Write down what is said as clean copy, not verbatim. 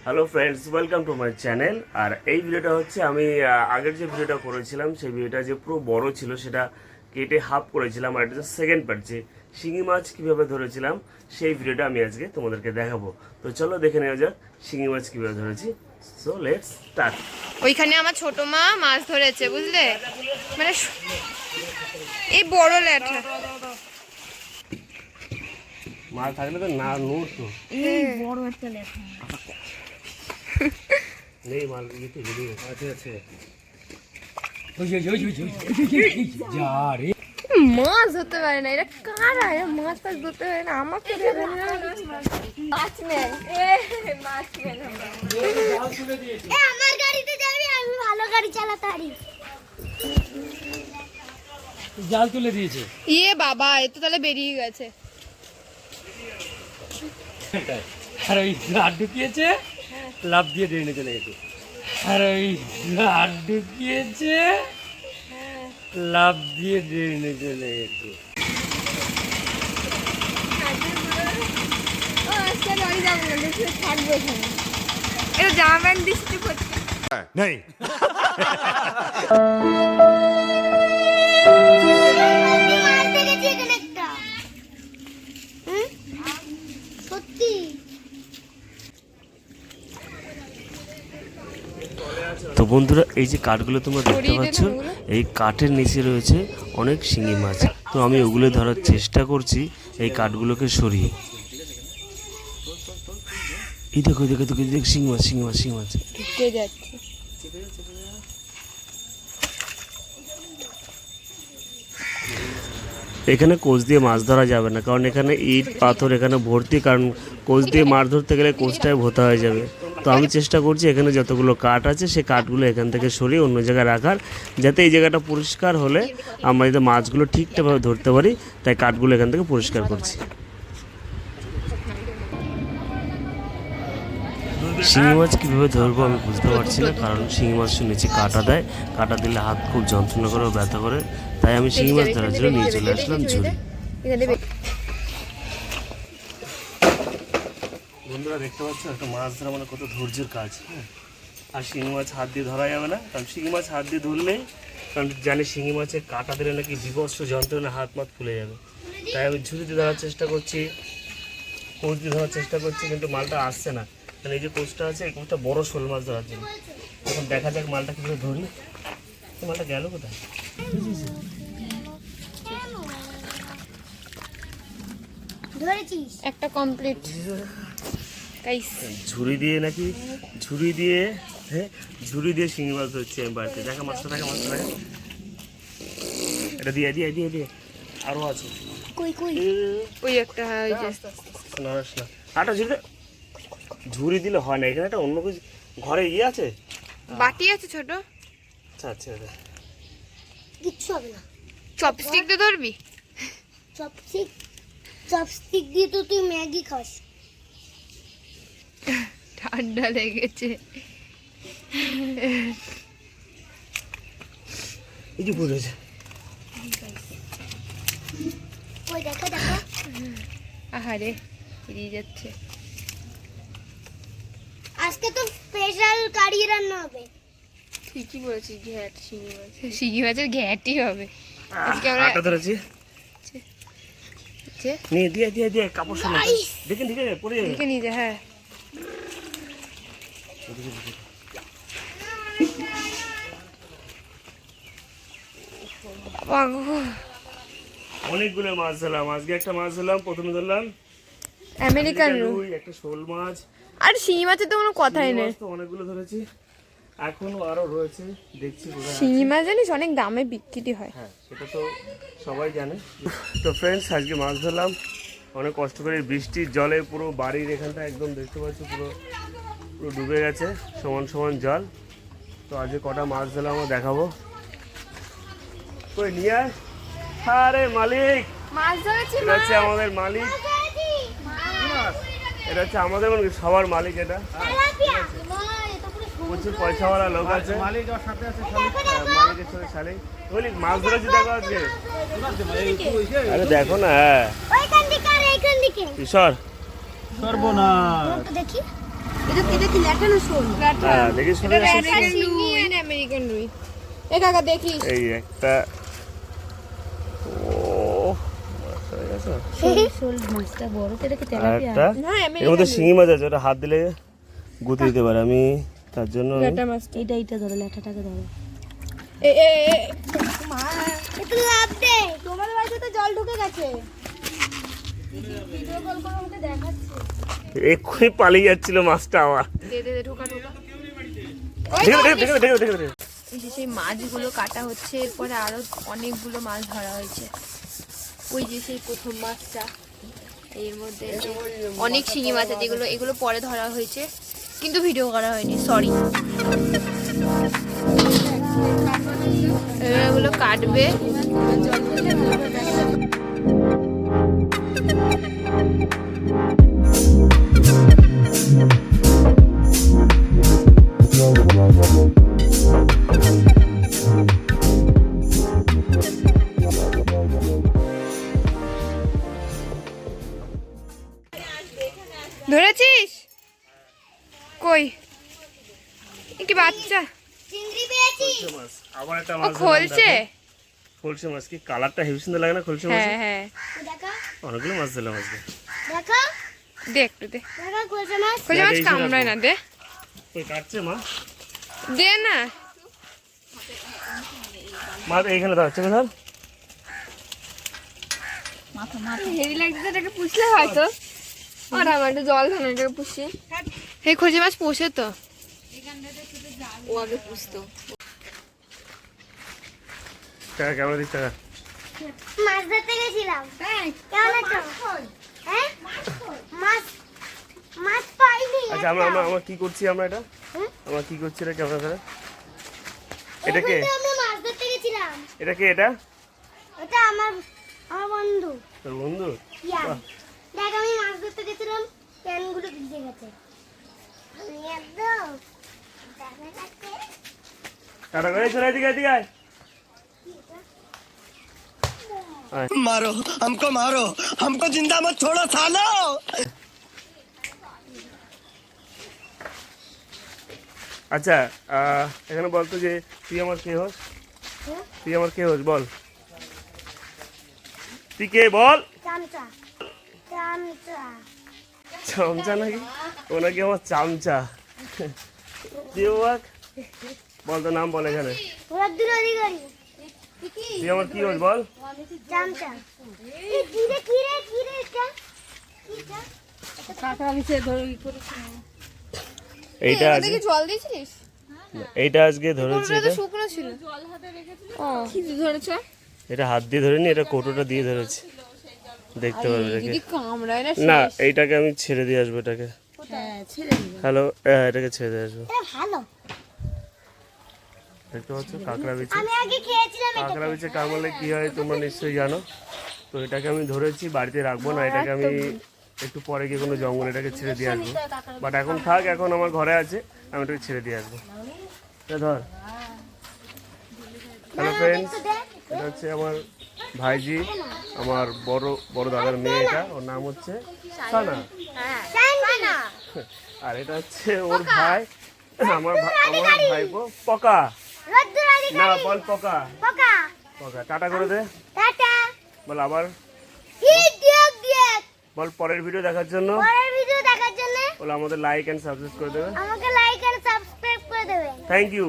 Hello friends, welcome to my channel. আর এই ভিডিওটা হচ্ছে আমি আগের যে ভিডিওটা করেছিলাম সেই ভিডিওটা যে পুরো বড় ছিল সেটা কেটে হাফ করেছিলাম, আর এটা সেকেন্ড পার্ট যে শিঙি মাছ কীভাবে ধরেছিলাম সেই ভিডিওটা আমি আজকে তোমাদেরকে দেখাবো। তো চলো দেখে নেওয়া যাক শিঙি মাছ কীভাবে ধরেছি। So let's start. ওইখানে আমার ছোট মা মাছ ধরেছে, বুঝলে, মানে এই বড় ল্যাঠা মাছ থাকলে তো না নড়তো, বড় একটা ল্যাঠা নেই মাছ দিতে বেরিয়ে আছে আছে। মাছ ধরতে পারে না, এটা কারা? এরা মাছ টাছ ধরতে পারে না। আমার তো আমার গাড়িতে যাবি, আমি ভালো গাড়ি চালাতে পারি। জাল তুলে দিয়েছে। ইয়ে বাবা, এ তো তাহলে বেরিয়ে গেছে। আর ওই হাত ঢুকিয়েছে, লাভ দিয়ে ড্রেনে চলে গেছে। আর ওই হাত ঢুকিয়েছে, লাভ দিয়ে ড্রেনে চলে গেছে। এটা জামা প্যান্ট দিচ্ছি করছে। মাছ দেখেছি এখানে একটা। সত্যি তো বন্ধুরা, এই যে কাঠগুলো তোমরা দেখতে পাচ্ছ, এই কাঠের নিচে রয়েছে অনেক শিঙি মাছ। তো আমি ওগুলো ধরার চেষ্টা করছি এই কাঠগুলোকে সরিয়ে। এই দেখো দেখো দেখো দেখ, শিঙি মাছ শিঙি মাছ শিঙি মাছ ঢুকে যাচ্ছে। এখানে কোচ দিয়ে মাছ ধরা যাবে না, কারণ এখানে ইট পাথর এখানে ভর্তি, কারণ কোচ দিয়ে মাছ ধরতে গেলে কোচটাই ভোতা হয়ে যাবে। তো আমি চেষ্টা করছি এখানে যতগুলো কাঠ আছে সেই কাঠগুলো এখান থেকে সরিয়ে অন্য জায়গায় রাখার, যাতে এই জায়গাটা পরিষ্কার হলে আমরা যাতে মাছগুলো ঠিকঠাকভাবে ধরতে পারি, তাই কাঠগুলো এখান থেকে পরিষ্কার করছি। শিঙি মাছ কীভাবে ধরবো আমি বুঝতে পারছি না, কারণ শিঙি মাছের নিচে কাটা দেয়, কাটা দিলে হাত খুব যন্ত্রণা করে ও ব্যথা করে, তাই আমি শিঙি মাছ ধরার জন্য নিয়ে চলে আসলাম ঝুড়ি। বন্ধুরা দেখতে পাচ্ছ, একটা মাছ ধরা মানে কত ধৈর্যের কাজ। হ্যাঁ, আর শিঙি মাছ হাত দিয়ে ধরা যাবে না, কারণ শিঙি মাছ হাত দিয়ে ধরলেই, কারণ জানি শিঙি মাছের কাটা দিলে নাকি বিভৎস যন্ত্রণা, হাত মাত ফুলে যাবে। তাই আমি ঝুড়িতে ধরার চেষ্টা করছি, কোচ দিয়ে ধরার চেষ্টা করছি, কিন্তু মালটা আসছে না। কারণ এই যে কোচটা আছে, এই কোচটা বড় শোল মাছ ধরার জন্য। এখন দেখা যাক মালটা কীভাবে ধরি। মালটা গেল কোথায়? ধরেছিস একটা কমপ্লিট। ঝুড়ি দিয়ে নাকি ঝুড়ি দিয়ে, হ্যাঁ ঝুড়ি দিয়ে শিঙি মাছ ধরছি আমি বাড়িতে। দেখা মাছটা দেখা মাছটা দেখা, এটা দিয়ে দিয়ে দিয়ে দিয়ে আরও আছে। কই কই ওই একটা ওই যে না না আটা ঝুড়ি, ঝুড়ি দিলে হয় না, এখানে একটা অন্য কিছু ঘরে ইয়ে আছে, বাটি আছে ছোট। আচ্ছা আচ্ছা কিচ্ছু হবে না। চপস্টিক দিয়ে ধরবি? চপস্টিক দিয়ে তো তুই ম্যাগি খাস। ঠান্ডা লেগেছে। এই যে পড়েছে। ওই দেখো দেখো, আহারে বেরিয়ে যাচ্ছে। আজকে তো স্পেশাল কারি রান্না হবে। ঠিকই বলেছিস, ঘ্যাট শিঙি মাছ, শিঙি মাছের ঘ্যাটই হবে আজকে। আমরা আটা ধরেছি, নিয়ে দিয়ে দিয়ে দিয়ে কাপড় সামনে দেখেন, ঠিক আছে পড়ে যাবে, দেখে নিয়ে যা। হ্যাঁ, অনেকগুলো মাছ ধরলাম আজকে। একটা মাছ ধরলাম, প্রথমে ধরলাম আমেরিকান রুই, একটা শোল মাছ, আর শিঙি মাছের তো কোনো কথাই নেই। তো অনেকগুলো ধরেছি, এখনো আরো রয়েছে, দেখছি কোথায়। শিঙি মাছ জানিস অনেক দামে বিক্রি হয়। হ্যাঁ, সেটা তো সবাই জানে। তো ফ্রেন্ডস, আজকে মাছ ধরলাম অনেক কষ্ট করে, বৃষ্টির জলে পুরো বাড়ির এখানটা একদম দেখতে পাচ্ছি পুরো পুরো ডুবে গেছে, সমান সমান জল। তো আজকে কটা মাছ ধরলাম আমরা দেখাবো। কই নিয়ে আয়। আরে মালিক, মাছ ধরেছি, এটা হচ্ছে আমাদের মালিক, এটা হচ্ছে আমাদের সবার মালিক। এটা প্রচুর পয়সাওয়ালা লোক আছে, মালিকের সাথে শালিক। বলি মাছ ধরেছি দেখো আজকে, আরে দেখো না। হ্যাঁ ওইখান দিকে আর এইখান দিকে ঈশ্বর, তো দেখি এটা কি ল্যাটা না শোল? হ্যাঁ দেখি শুনে শিঙি আর আমেরিকান রুই। এ কাকা দেখিস, এই একটা ও মাছ হয়ে গেছে। শোল মাছটা বড় তো, এটা কি আর একটা হ্যাঁ এর আমেরিকান মধ্যে শিঙি মাছ আছে, ওটা হাত দিলে গুঁতে দিতে পারে। আমি তার জন্য ল্যাটা মাছ। এটা ধরো, ল্যাটাটাকে ধরো। এ এ এ মা একটু লাভ দে, তোমার বাড়িতে তো জল ঢুকে গেছে। ভিডিও কল করে আমাকে দেখাচ্ছে। এক্ষুনি পালিয়ে যাচ্ছিল মাছটা আমার। দে দে দে, ঢোকা ঢোকা। দেখে এই যে সেই মাছগুলো কাটা হচ্ছে, এরপরে আরো অনেকগুলো মাছ ধরা হয়েছে। ওই যে সেই প্রথম মাছটা, এর মধ্যে যে অনেক শিঙি মাছ আছে, যেগুলো এগুলো পরে ধরা হয়েছে, কিন্তু ভিডিও করা হয়নি, সরি। এগুলো কাটবে। ধরেছিস কই? এ কি বাচ্চা? চিংড়ি পেয়েছি। মাছ আবার একটা ও মাছ খোলছে। খোলছে মাছ, কি কালারটা হেভি সুন্দর লাগে না খোলছে মাছ? হ্যাঁ হ্যাঁ, দেখো অনেকগুলো মাছ দিলাম আজকে। দেখো দে একটু দে। দেখো কোলসা মাছ। খোঁজা মাছ কামড়ায় না, দে ওই কাটছে মা, দে না। মাছ এইখানে দাঁড়াচ্ছে ধর। হেভি লাগছে, এটাকে পুষলে হয়তো। আর আমার একটু জল ধান, এটাকে পুষি। এই খোঁজে মাছ পোষে তো, ও আগে পুষতো। টাকা কেমন দিস টাকা? মাছ ধরতে গেছিলাম। কেমন আছো? হ্যাঁ মাছ মাছ পাইনি। আচ্ছা আমরা আমরা আমরা কি করছি, আমরা এটা আমরা কি করছি এটা কেমন করে? এটা কে? এখন তো আমরা মাছ ধরতে গেছিলাম। এটা কে? এটা ওটা আমার বন্ধু। তোর বন্ধু? ইয়া বাহ। দেখ আমি মাছ ধরতে গেছিলাম, ক্যানগুলো ভিজে গেছে। আমি একদম দেখা যাচ্ছে। টাটা করে চলে এদিকে এদিকে আয়। मारो हमको जिंदा मत छोड़ो सालो। আচ্ছা এখানে বলতো যে তুই আমার কে হোস? তুই আমার কে হোস বল, তুই কে বল? চামচা চামচা চামচা নাকি? ও নাকি আমার চামচা। তুই বল তোর নাম বল এখানে। রদ্দুর অধিকারী। তুই আমার কি হোস বল? চামচা। এই কিরে কিরে কিরে এটা কিটা? এইটা এটাতে আজকে কি জল দিয়েছিলিস? এইটা আজকে ধরেছি, ওটা তো এটা শুকনো ছিল। ও কি ধরেছো? এটা হাত দিয়ে ধরিনি, এটা কৌটোটা দিয়ে ধরেছি, দেখতে পারবে দেখে। যদি কামড়ায় না না শেষ। এইটাকে আমি ছেড়ে দিয়ে আসবো, এটাকে হ্যালো, এটাকে ছেড়ে দিয়ে আসবো। এটা ভালো। দেখতে পাচ্ছ কাঁকড়া বিছে, আমি আগে খেয়েছিলাম এটা। কাঁকড়া বিছে কামড়ালে কি হয় তোমরা নিশ্চয়ই জানো। তো এটাকে আমি ধরেছি, বাড়িতে রাখবো না, এটাকে আমি একটু পরে গিয়ে কোনো জঙ্গলে এটাকে ছেড়ে দিয়ে আসবো। বাট এখন থাক, এখন আমার ঘরে আছে, আমি এটাকে ছেড়ে দিয়ে আসবো। ধর। হ্যালো ফ্রেন্ডস, এটা হচ্ছে আমার ভাইজি, আমার বড় বড় দাদার মেয়ে, এটা ওর নাম হচ্ছে সানা। চান্দনা। আর এটা হচ্ছে ওর ভাই, আমার ভাইপো পকা। রদ্দুর না অধিকারী। বল পকা, পোকা। পকা। টাটা করে দে, টাটা। বল আবার, ভিডিও দিয়ে বল পরের ভিডিও দেখার জন্য, পরের ভিডিও দেখার জন্য বল আমাদের লাইক এন্ড সাবস্ক্রাইব করে দেবে। আমাকে লাইক আর সাবস্ক্রাইব করে দেবেন। Thank you.